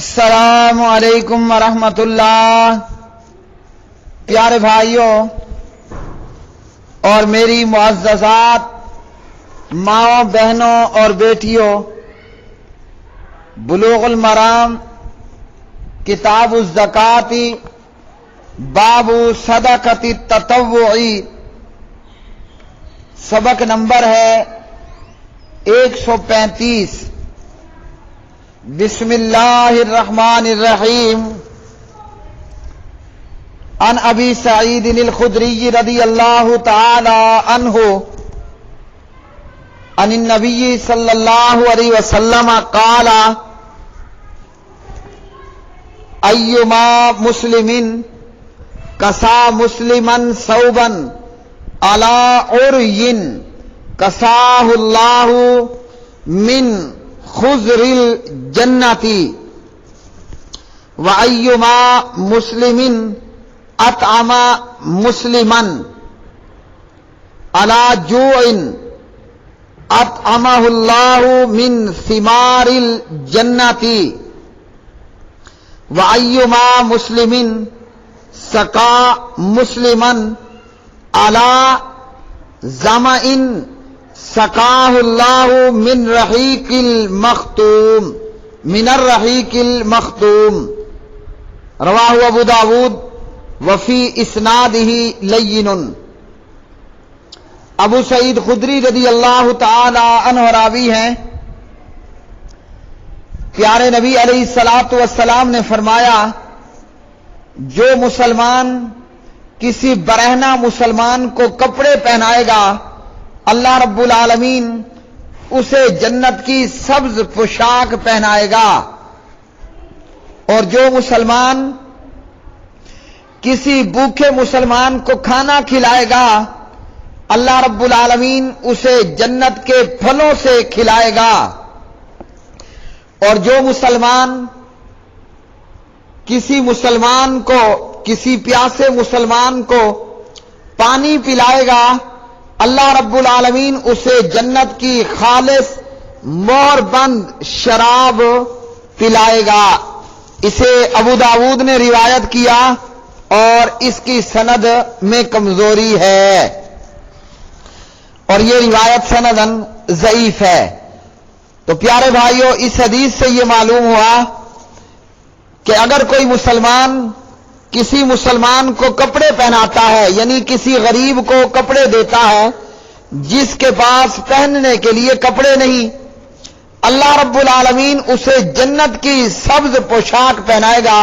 السلام علیکم ورحمۃ اللہ۔ پیارے بھائیوں اور میری معززات ماؤں بہنوں اور بیٹیوں، بلوغ المرام کتاب الزکوٰۃ باب صدقۃ التطوع سبق نمبر ہے 135۔ بسم اللہ الرحمن الرحیم۔ عن ابی سعید الخدری رضی اللہ تعالی عنہ عن النبی صلی اللہ علیہ وسلم قال ایما مسلم کسا مسلما ثوبا علی عری کساہ اللہ من خضر الجنۃ وایما مسلم اطعم مسلما علی جوع اطعمہ اللہ من ثمار الجنۃ وایما مسلم سقا مسلما علی ظمأ سقاہ اللہ من الرحیق المختوم رواہ ابو داود وفی اسنادہ لین۔ ابو سعید خدری رضی اللہ تعالی عنہ راوی ہیں۔ پیارے نبی علیہ الصلوۃ والسلام نے فرمایا، جو مسلمان کسی برہنہ مسلمان کو کپڑے پہنائے گا اللہ رب العالمین اسے جنت کی سبز پوشاک پہنائے گا، اور جو مسلمان کسی بھوکے مسلمان کو کھانا کھلائے گا اللہ رب العالمین اسے جنت کے پھلوں سے کھلائے گا، اور جو مسلمان کسی پیاسے مسلمان کو پانی پلائے گا اللہ رب العالمین اسے جنت کی خالص مہر بند شراب پلائے گا۔ اسے ابو داود نے روایت کیا اور اس کی سند میں کمزوری ہے، اور یہ روایت سندن ضعیف ہے۔ تو پیارے بھائیوں، اس حدیث سے یہ معلوم ہوا کہ اگر کوئی مسلمان کسی مسلمان کو کپڑے پہناتا ہے، یعنی کسی غریب کو کپڑے دیتا ہے جس کے پاس پہننے کے لیے کپڑے نہیں، اللہ رب العالمین اسے جنت کی سبز پوشاک پہنائے گا،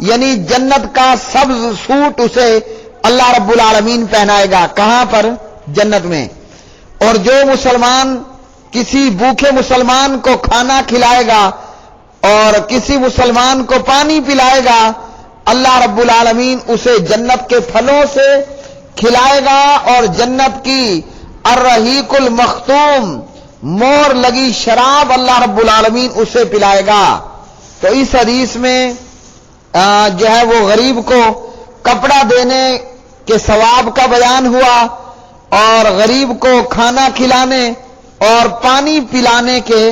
یعنی جنت کا سبز سوٹ اسے اللہ رب العالمین پہنائے گا۔ کہاں پر؟ جنت میں۔ اور جو مسلمان کسی بھوکے مسلمان کو کھانا کھلائے گا اور کسی مسلمان کو پانی پلائے گا اللہ رب العالمین اسے جنت کے پھلوں سے کھلائے گا، اور جنت کی الرحیق المختوم مہر لگی شراب اللہ رب العالمین اسے پلائے گا۔ تو اس حدیث میں جو ہے وہ غریب کو کپڑا دینے کے ثواب کا بیان ہوا، اور غریب کو کھانا کھلانے اور پانی پلانے کے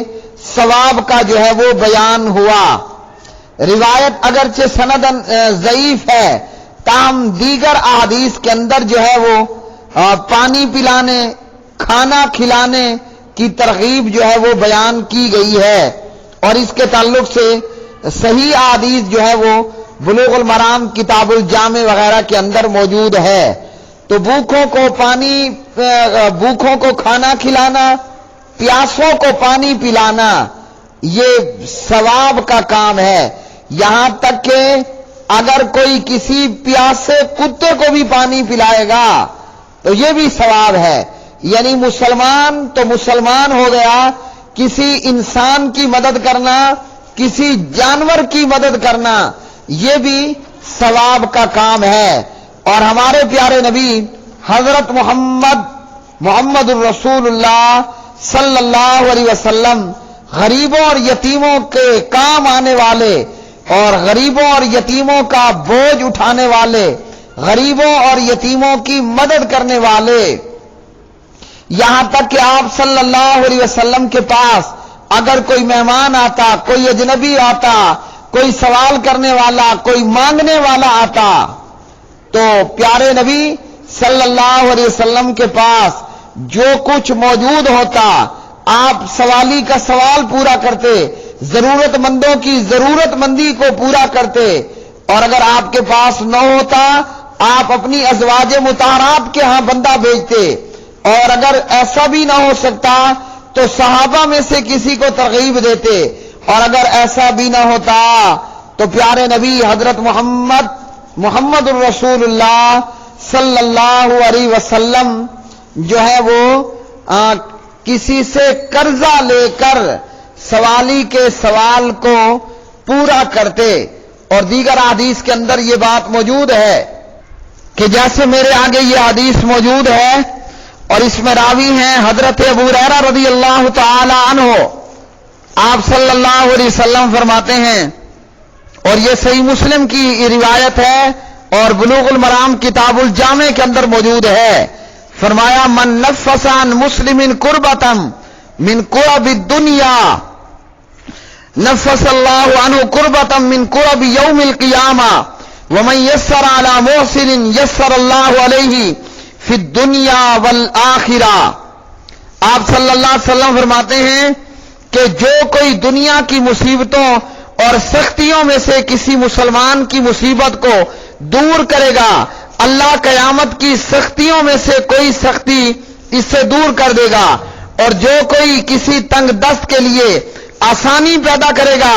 ثواب کا جو ہے وہ بیان ہوا۔ روایت اگرچہ سند ضعیف ہے، تاہم دیگر احادیث کے اندر جو ہے وہ پانی پلانے کھانا کھلانے کی ترغیب جو ہے وہ بیان کی گئی ہے، اور اس کے تعلق سے صحیح احادیث جو ہے وہ بلوغ المرام کتاب الجامع وغیرہ کے اندر موجود ہے۔ تو بھوکوں کو کھانا کھلانا، پیاسوں کو پانی پلانا یہ ثواب کا کام ہے، یہاں تک کہ اگر کوئی کسی پیاسے کتے کو بھی پانی پلائے گا تو یہ بھی ثواب ہے، یعنی مسلمان تو مسلمان ہو گیا، کسی انسان کی مدد کرنا، کسی جانور کی مدد کرنا یہ بھی ثواب کا کام ہے۔ اور ہمارے پیارے نبی حضرت محمد الرسول اللہ صلی اللہ علیہ وسلم غریبوں اور یتیموں کے کام آنے والے اور غریبوں اور یتیموں کا بوجھ اٹھانے والے، غریبوں اور یتیموں کی مدد کرنے والے، یہاں تک کہ آپ صلی اللہ علیہ وسلم کے پاس اگر کوئی مہمان آتا، کوئی اجنبی آتا کوئی سوال کرنے والا، کوئی مانگنے والا آتا تو پیارے نبی صلی اللہ علیہ وسلم کے پاس جو کچھ موجود ہوتا آپ سوالی کا سوال پورا کرتے، ضرورت مندوں کی ضرورت مندی کو پورا کرتے، اور اگر آپ کے پاس نہ ہوتا آپ اپنی ازواج مطہرات کے ہاں بندہ بھیجتے، اور اگر ایسا بھی نہ ہو سکتا تو صحابہ میں سے کسی کو ترغیب دیتے، اور اگر ایسا بھی نہ ہوتا تو پیارے نبی حضرت محمد الرسول اللہ صلی اللہ علیہ وسلم جو ہے وہ کسی سے قرضہ لے کر سوالی کے سوال کو پورا کرتے۔ اور دیگر حدیث کے اندر یہ بات موجود ہے کہ جیسے میرے آگے یہ حدیث موجود ہے اور اس میں راوی ہیں حضرت ابو ہریرہ رضی اللہ تعالی عنہ، آپ صلی اللہ علیہ وسلم فرماتے ہیں، اور یہ صحیح مسلم کی روایت ہے اور بلوغ المرام کتاب الجامع کے اندر موجود ہے، فرمایا من نفس عن مسلم کربۃ من کرب الدنیا نفس اللہ عنہ کربۃ من کرب یوم القیامہ ومن یسر علی محسن یسر اللہ علیہ فی الدنیا والآخرہ۔ آپ صلی اللہ علیہ وسلم فرماتے ہیں کہ جو کوئی دنیا کی مصیبتوں اور سختیوں میں سے کسی مسلمان کی مصیبت کو دور کرے گا، اللہ قیامت کی سختیوں میں سے کوئی سختی اس سے دور کر دے گا، اور جو کوئی کسی تنگ دست کے لیے آسانی پیدا کرے گا،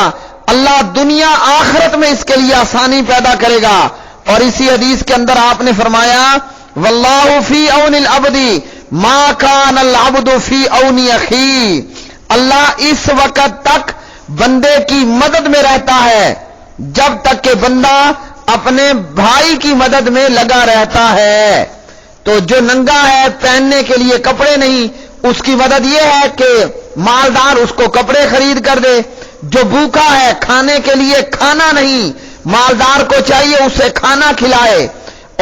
اللہ دنیا آخرت میں اس کے لیے آسانی پیدا کرے گا۔ اور اسی حدیث کے اندر آپ نے فرمایا واللہ فی عون العبد ما کان العبد فی عون اخی، اللہ اس وقت تک بندے کی مدد میں رہتا ہے جب تک کہ بندہ اپنے بھائی کی مدد میں لگا رہتا ہے۔ تو جو ننگا ہے پہننے کے لیے کپڑے نہیں، اس کی مدد یہ ہے کہ مالدار اس کو کپڑے خرید کر دے، جو بھوکا ہے کھانے کے لیے کھانا نہیں، مالدار کو چاہیے اسے کھانا کھلائے،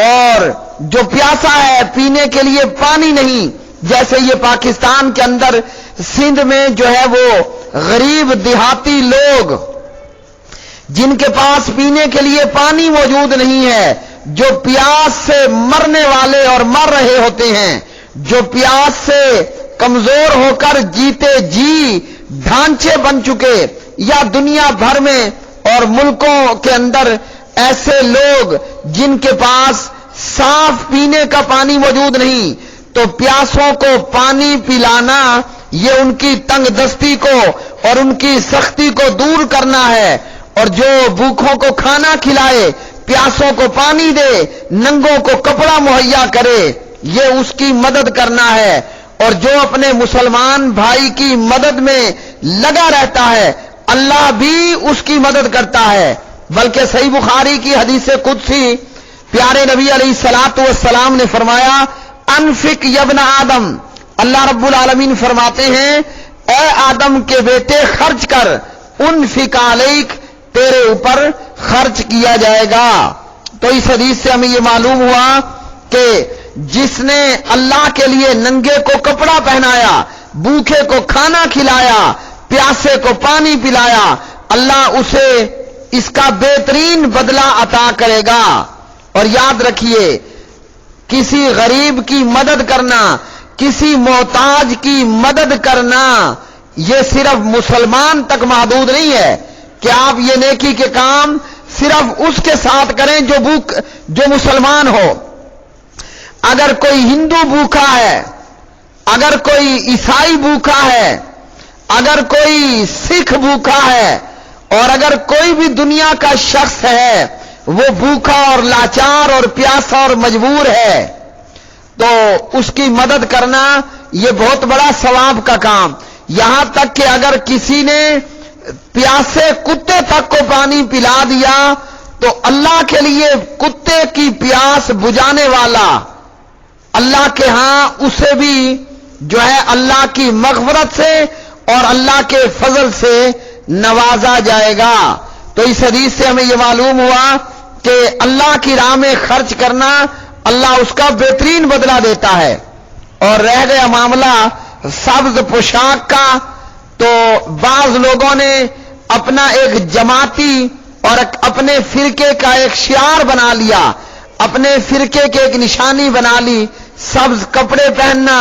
اور جو پیاسا ہے پینے کے لیے پانی نہیں، جیسے یہ پاکستان کے اندر سندھ میں جو ہے وہ غریب دیہاتی لوگ جن کے پاس پینے کے لیے پانی موجود نہیں ہے، جو پیاس سے مرنے والے اور مر رہے ہوتے ہیں، جو پیاس سے کمزور ہو کر جیتے جی ڈھانچے بن چکے، یا دنیا بھر میں اور ملکوں کے اندر ایسے لوگ جن کے پاس صاف پینے کا پانی موجود نہیں، تو پیاسوں کو پانی پلانا یہ ان کی تنگ دستی کو اور ان کی سختی کو دور کرنا ہے، اور جو بھوکوں کو کھانا کھلائے، پیاسوں کو پانی دے، ننگوں کو کپڑا مہیا کرے، یہ اس کی مدد کرنا ہے۔ اور جو اپنے مسلمان بھائی کی مدد میں لگا رہتا ہے اللہ بھی اس کی مدد کرتا ہے۔ بلکہ صحیح بخاری کی حدیث قدسی پیارے نبی علیہ الصلوۃ والسلام نے فرمایا انفق یا ابن آدم، اللہ رب العالمین فرماتے ہیں اے آدم کے بیٹے خرچ کر، انفق علیک، تیرے اوپر خرچ کیا جائے گا۔ تو اس حدیث سے ہمیں یہ معلوم ہوا کہ جس نے اللہ کے لیے ننگے کو کپڑا پہنایا، بھوکے کو کھانا کھلایا، پیاسے کو پانی پلایا، اللہ اسے اس کا بہترین بدلہ عطا کرے گا۔ اور یاد رکھیے کسی غریب کی مدد کرنا، کسی محتاج کی مدد کرنا، یہ صرف مسلمان تک محدود نہیں ہے کہ آپ یہ نیکی کے کام صرف اس کے ساتھ کریں جو مسلمان ہو۔ اگر کوئی ہندو بھوکا ہے، اگر کوئی عیسائی بھوکا ہے، اگر کوئی سکھ بھوکا ہے، اور اگر کوئی بھی دنیا کا شخص ہے وہ بھوکا اور لاچار اور پیاسا اور مجبور ہے، تو اس کی مدد کرنا یہ بہت بڑا ثواب کا کام۔ یہاں تک کہ اگر کسی نے پیاسے کتے تک کو پانی پلا دیا تو اللہ کے لیے کتے کی پیاس بجھانے والا اللہ کے ہاں اسے بھی جو ہے اللہ کی مغفرت سے اور اللہ کے فضل سے نوازا جائے گا۔ تو اس حدیث سے ہمیں یہ معلوم ہوا کہ اللہ کی راہ میں خرچ کرنا اللہ اس کا بہترین بدلہ دیتا ہے۔ اور رہ گیا معاملہ سبز پوشاک کا، تو بعض لوگوں نے اپنا ایک جماعتی اور اپنے فرقے کا ایک شعار بنا لیا، اپنے فرقے کے ایک نشانی بنا لی، سبز کپڑے پہننا،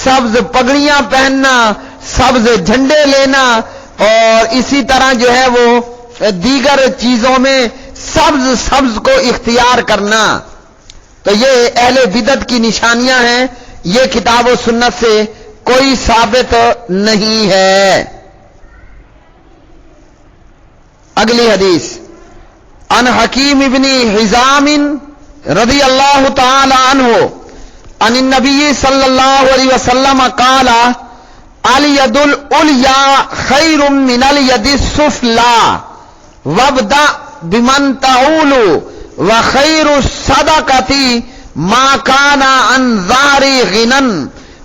سبز پگڑیاں پہننا، سبز جھنڈے لینا، اور اسی طرح جو ہے وہ دیگر چیزوں میں سبز کو اختیار کرنا، تو یہ اہل بدعت کی نشانیاں ہیں، یہ کتاب و سنت سے کوئی ثابت نہیں ہے۔ اگلی حدیث، ان حکیم ابن حزام رضی اللہ تعالی عنہ ان النبی صلی اللہ علیہ وسلم قال الید العلیاء خیر من الید السفلی وابدأ بمن تعول وخیر الصدقۃ ما کان عن ظہر غنى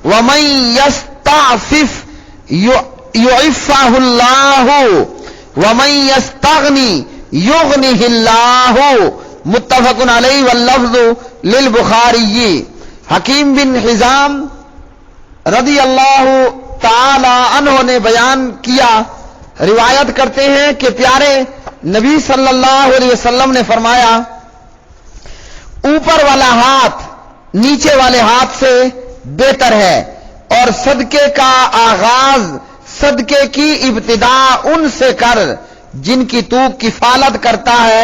ومن یستعفف یعفہ اللہ ومن یستغنی یغنہ اللہ، متفق علیہ واللفظ للبخاری۔ حکیم بن حزام رضی اللہ تعالی عنہ نے بیان کیا، روایت کرتے ہیں کہ پیارے نبی صلی اللہ علیہ وسلم نے فرمایا، اوپر والا ہاتھ نیچے والے ہاتھ سے بہتر ہے، اور صدقے کا آغاز، صدقے کی ابتدا ان سے کر جن کی تو کفالت کرتا ہے،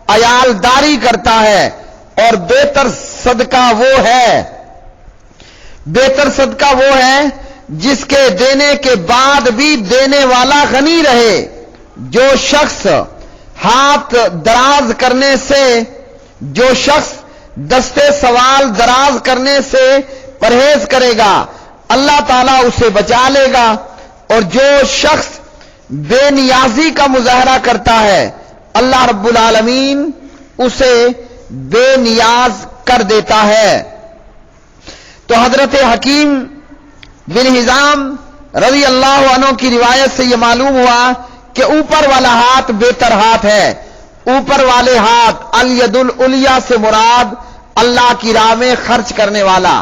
عیالداری کرتا ہے، اور بہتر صدقہ وہ ہے جس کے دینے کے بعد بھی دینے والا غنی رہے۔ جو شخص دستے سوال دراز کرنے سے پرہیز کرے گا، اللہ تعالیٰ اسے بچا لے گا، اور جو شخص بے نیازی کا مظاہرہ کرتا ہے، اللہ رب العالمین اسے بے نیاز کر دیتا ہے۔ تو حضرت حکیم بن حزام رضی اللہ عنہ کی روایت سے یہ معلوم ہوا کہ اوپر والا ہاتھ بہتر ہاتھ ہے۔ اوپر والے ہاتھ، الید العلیاء سے مراد اللہ کی راہ میں خرچ کرنے والا،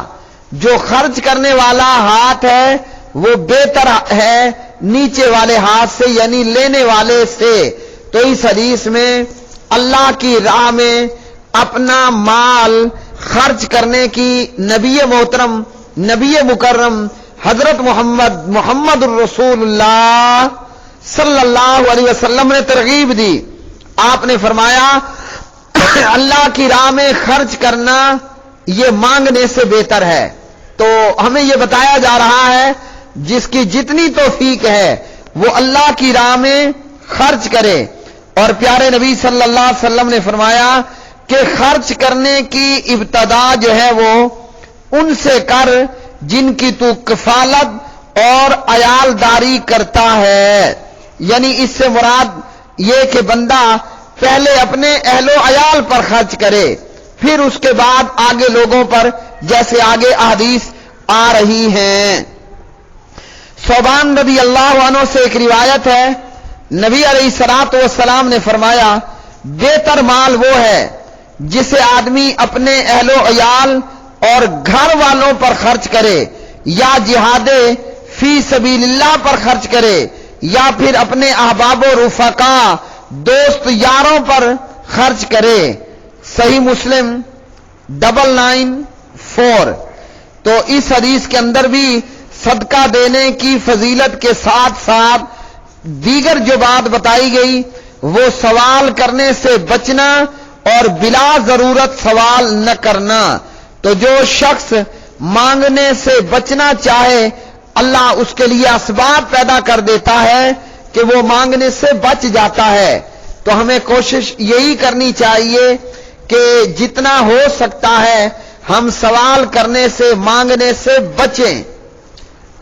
جو خرچ کرنے والا ہاتھ ہے وہ بہتر ہے نیچے والے ہاتھ سے، یعنی لینے والے سے۔ تو اس حدیث میں اللہ کی راہ میں اپنا مال خرچ کرنے کی نبی محترم، نبی مکرم حضرت محمد الرسول اللہ صلی اللہ علیہ وسلم نے ترغیب دی۔ آپ نے فرمایا اللہ کی راہ میں خرچ کرنا یہ مانگنے سے بہتر ہے۔ تو ہمیں یہ بتایا جا رہا ہے جس کی جتنی توفیق ہے وہ اللہ کی راہ میں خرچ کرے، اور پیارے نبی صلی اللہ علیہ وسلم نے فرمایا کہ خرچ کرنے کی ابتدا جو ہے وہ ان سے کر جن کی تو کفالت اور عیالداری کرتا ہے، یعنی اس سے مراد یہ کہ بندہ پہلے اپنے اہل و عیال پر خرچ کرے، پھر اس کے بعد آگے لوگوں پر، جیسے آگے احادیث آ رہی ہیں۔ ثوبان رضی اللہ عنہ سے ایک روایت ہے، نبی علیہ الصلوۃ والسلام نے فرمایا بہتر مال وہ ہے جسے آدمی اپنے اہل و عیال اور گھر والوں پر خرچ کرے، یا جہاد فی سبیل اللہ پر خرچ کرے، یا پھر اپنے احباب و رفقا، دوست یاروں پر خرچ کرے۔ صحیح مسلم 994۔ تو اس حدیث کے اندر بھی صدقہ دینے کی فضیلت کے ساتھ ساتھ دیگر جو بات بتائی گئی وہ سوال کرنے سے بچنا اور بلا ضرورت سوال نہ کرنا۔ تو جو شخص مانگنے سے بچنا چاہے اللہ اس کے لیے اسباب پیدا کر دیتا ہے کہ وہ مانگنے سے بچ جاتا ہے۔ تو ہمیں کوشش یہی کرنی چاہیے کہ جتنا ہو سکتا ہے ہم سوال کرنے سے، مانگنے سے بچیں،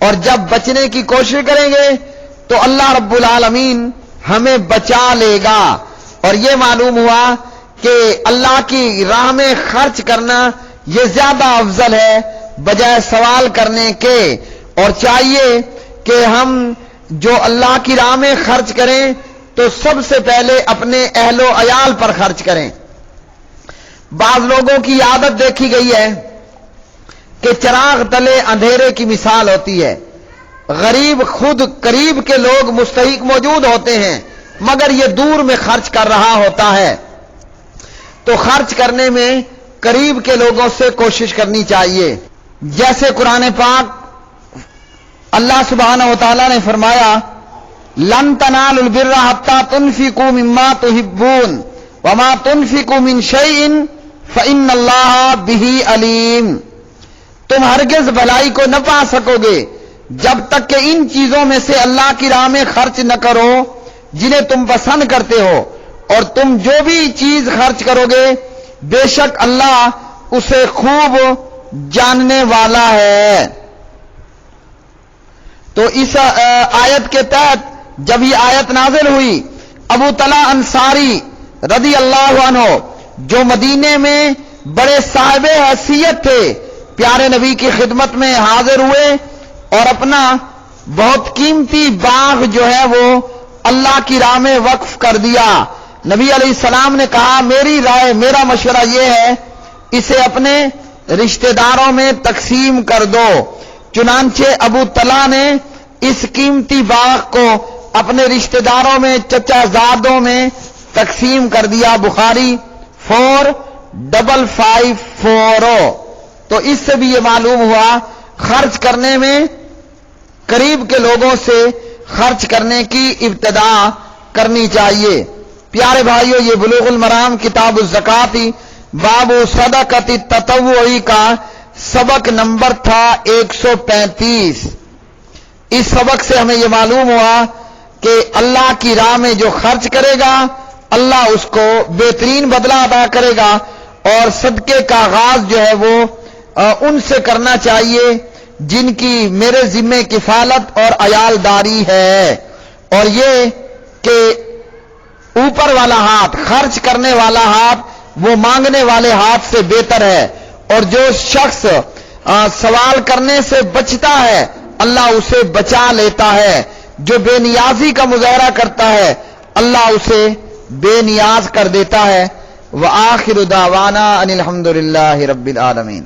اور جب بچنے کی کوشش کریں گے تو اللہ رب العالمین ہمیں بچا لے گا۔ اور یہ معلوم ہوا کہ اللہ کی راہ میں خرچ کرنا یہ زیادہ افضل ہے بجائے سوال کرنے کے، اور چاہیے کہ ہم جو اللہ کی راہ میں خرچ کریں تو سب سے پہلے اپنے اہل و عیال پر خرچ کریں۔ بعض لوگوں کی عادت دیکھی گئی ہے کہ چراغ تلے اندھیرے کی مثال ہوتی ہے، غریب خود قریب کے لوگ مستحق موجود ہوتے ہیں مگر یہ دور میں خرچ کر رہا ہوتا ہے۔ تو خرچ کرنے میں قریب کے لوگوں سے کوشش کرنی چاہیے۔ جیسے قرآن پاک اللہ سبحانہ و تعالیٰ نے فرمایا لن تنالوا البر حتى تنفقوا مما تحبون وما تنفقوا من شيء فإن الله به عليم۔ تم ہرگز بھلائی کو نہ پا سکو گے جب تک کہ ان چیزوں میں سے اللہ کی راہ میں خرچ نہ کرو جنہیں تم پسند کرتے ہو، اور تم جو بھی چیز خرچ کرو گے بے شک اللہ اسے خوب جاننے والا ہے۔ تو اس آیت کے تحت جب یہ آیت نازل ہوئی، ابو طلحہ انصاری رضی اللہ عنہ جو مدینے میں بڑے صاحب حیثیت تھے، پیارے نبی کی خدمت میں حاضر ہوئے اور اپنا بہت قیمتی باغ جو ہے وہ اللہ کی راہ میں وقف کر دیا۔ نبی علیہ السلام نے کہا میری رائے، میرا مشورہ یہ ہے اسے اپنے رشتہ داروں میں تقسیم کر دو۔ چنانچہ ابو طلحہ نے اس قیمتی باغ کو اپنے رشتہ داروں میں، چچا زادوں میں تقسیم کر دیا۔ بخاری 4554۔ تو اس سے بھی یہ معلوم ہوا خرچ کرنے میں قریب کے لوگوں سے خرچ کرنے کی ابتدا کرنی چاہیے۔ پیارے بھائیو، یہ بلوغ المرام کتاب الزکات باب صدقۃ التطوع کا سبق نمبر تھا 135۔ اس سبق سے ہمیں یہ معلوم ہوا کہ اللہ کی راہ میں جو خرچ کرے گا اللہ اس کو بہترین بدلہ عطا کرے گا، اور صدقے کا آغاز جو ہے وہ ان سے کرنا چاہیے جن کی میرے ذمے کفالت اور عیالداری ہے، اور یہ کہ اوپر والا ہاتھ، خرچ کرنے والا ہاتھ وہ مانگنے والے ہاتھ سے بہتر ہے، اور جو شخص سوال کرنے سے بچتا ہے اللہ اسے بچا لیتا ہے، جو بے نیازی کا مظاہرہ کرتا ہے اللہ اسے بے نیاز کر دیتا ہے۔ وآخر دعوانا ان الحمد للہ رب العالمین۔